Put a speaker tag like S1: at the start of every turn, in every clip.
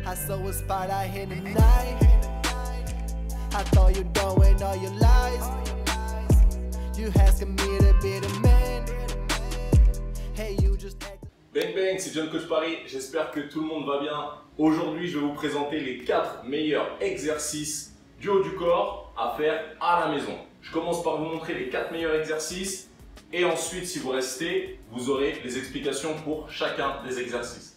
S1: I saw a spot out here tonight. I thought you doing all your lies. You asking me to be the man. Hey, you just act.
S2: Bang bang, c'est John Coach Paris, j'espère que tout le monde va bien. Aujourd'hui, je vais vous présenter les 4 meilleurs exercices du haut du corps à faire à la maison. Je commence par vous montrer les 4 meilleurs exercices et ensuite, si vous restez, vous aurez les explications pour chacun des exercices.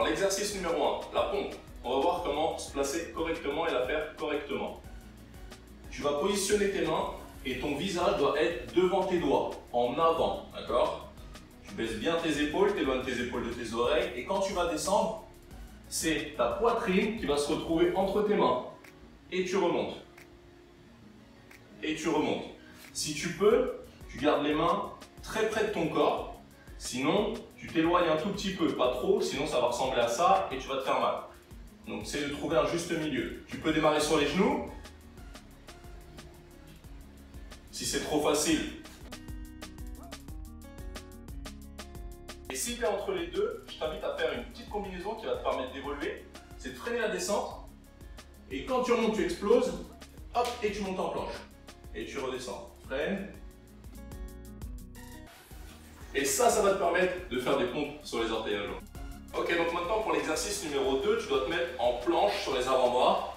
S2: Exercice numéro 1, la pompe. On va voir comment se placer correctement et la faire correctement. Tu vas positionner tes mains et ton visage doit être devant tes doigts, en avant, d'accord? Tu baisses bien tes épaules, tu éloignes tes épaules de tes oreilles et quand tu vas descendre, c'est ta poitrine qui va se retrouver entre tes mains. Et tu remontes. Et tu remontes. Si tu peux, tu gardes les mains très près de ton corps. Sinon, tu t'éloignes un tout petit peu, pas trop, sinon ça va ressembler à ça et tu vas te faire mal. Donc, essaye de trouver un juste milieu. Tu peux démarrer sur les genoux. Si c'est trop facile. Et si tu es entre les deux, je t'invite à faire une petite combinaison qui va te permettre d'évoluer. C'est de freiner la descente. Et quand tu remontes, tu exploses. Hop, et tu montes en planche. Et tu redescends. Freine. Et ça va te permettre de faire des pompes sur les orteils à jour. Ok, donc maintenant pour l'exercice numéro 2, tu dois te mettre en planche sur les avant-bras.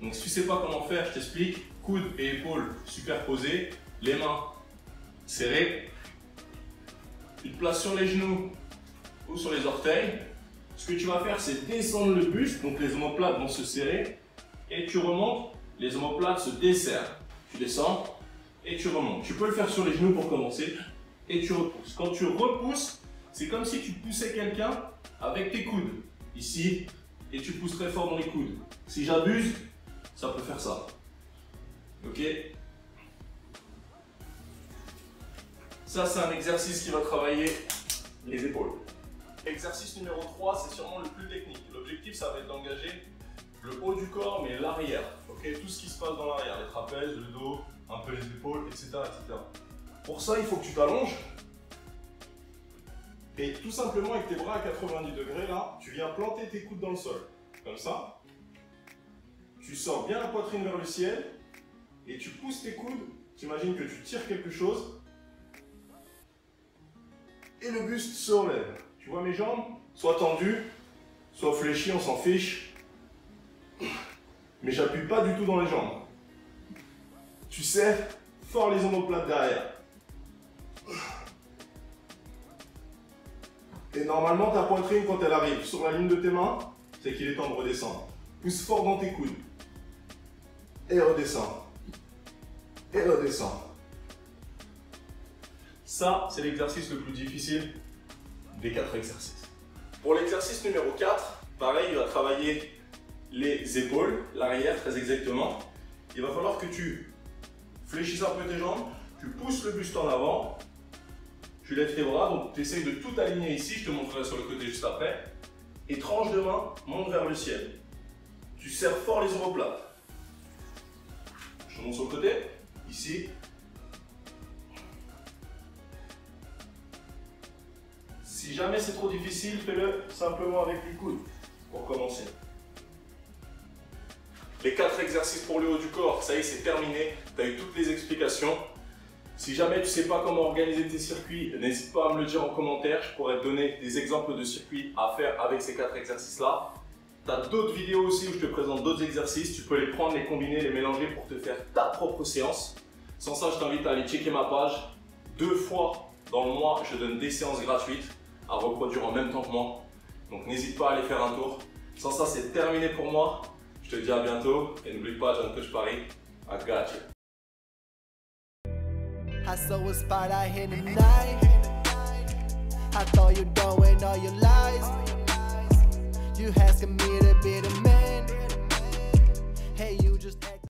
S2: Donc si tu ne sais pas comment faire, je t'explique. Coudes et épaules superposés, les mains serrées. Tu te places sur les genoux ou sur les orteils. Ce que tu vas faire, c'est descendre le buste, donc les omoplates vont se serrer. Et tu remontes, les omoplates se desserrent. Tu descends et tu remontes. Tu peux le faire sur les genoux pour commencer. Et tu repousses. Quand tu repousses, c'est comme si tu poussais quelqu'un avec tes coudes. Ici, et tu pousses très fort dans les coudes. Si j'abuse, ça peut faire ça. Ok? Ça, c'est un exercice qui va travailler les épaules. Exercice numéro 3, c'est sûrement le plus technique. L'objectif, ça va être d'engager le haut du corps, mais l'arrière. Ok? Tout ce qui se passe dans l'arrière, les trapèzes, le dos, un peu les épaules, etc., etc. Pour ça, il faut que tu t'allonges et tout simplement avec tes bras à 90 degrés, là, tu viens planter tes coudes dans le sol, comme ça. Tu sors bien la poitrine vers le ciel et tu pousses tes coudes. Tu imagines que tu tires quelque chose et le buste se relève. Tu vois mes jambes? Soit tendues, soit fléchies, on s'en fiche. Mais j'appuie pas du tout dans les jambes. Tu serres fort les omoplates derrière. Et normalement, ta poitrine, quand elle arrive sur la ligne de tes mains, c'est qu'il est temps de redescendre. Pousse fort dans tes coudes. Et redescends. Et redescends. Ça, c'est l'exercice le plus difficile des 4 exercices. Pour l'exercice numéro 4, pareil, il va travailler les épaules, l'arrière très exactement. Il va falloir que tu fléchisses un peu tes jambes, tu pousses le buste en avant. Tu lèves tes bras, donc tu essayes de tout aligner ici, je te montrerai sur le côté juste après. Et tranche de main, monte vers le ciel. Tu serres fort les omoplates. Je te montre sur le côté, ici. Si jamais c'est trop difficile, fais-le simplement avec les coudes, pour commencer. Les 4 exercices pour le haut du corps, ça y est, c'est terminé. Tu as eu toutes les explications. Si jamais tu ne sais pas comment organiser tes circuits, n'hésite pas à me le dire en commentaire. Je pourrais te donner des exemples de circuits à faire avec ces 4 exercices-là. Tu as d'autres vidéos aussi où je te présente d'autres exercices. Tu peux les prendre, les combiner, les mélanger pour te faire ta propre séance. Sans ça, je t'invite à aller checker ma page. 2 fois dans le mois, je donne des séances gratuites à reproduire en même temps que moi. Donc n'hésite pas à aller faire un tour. Sans ça, c'est terminé pour moi. Je te dis à bientôt et n'oublie pas, John Coach Paris, I got you.
S1: I saw a spot out in the night. I thought you done with all your lies. You asking me to be the man.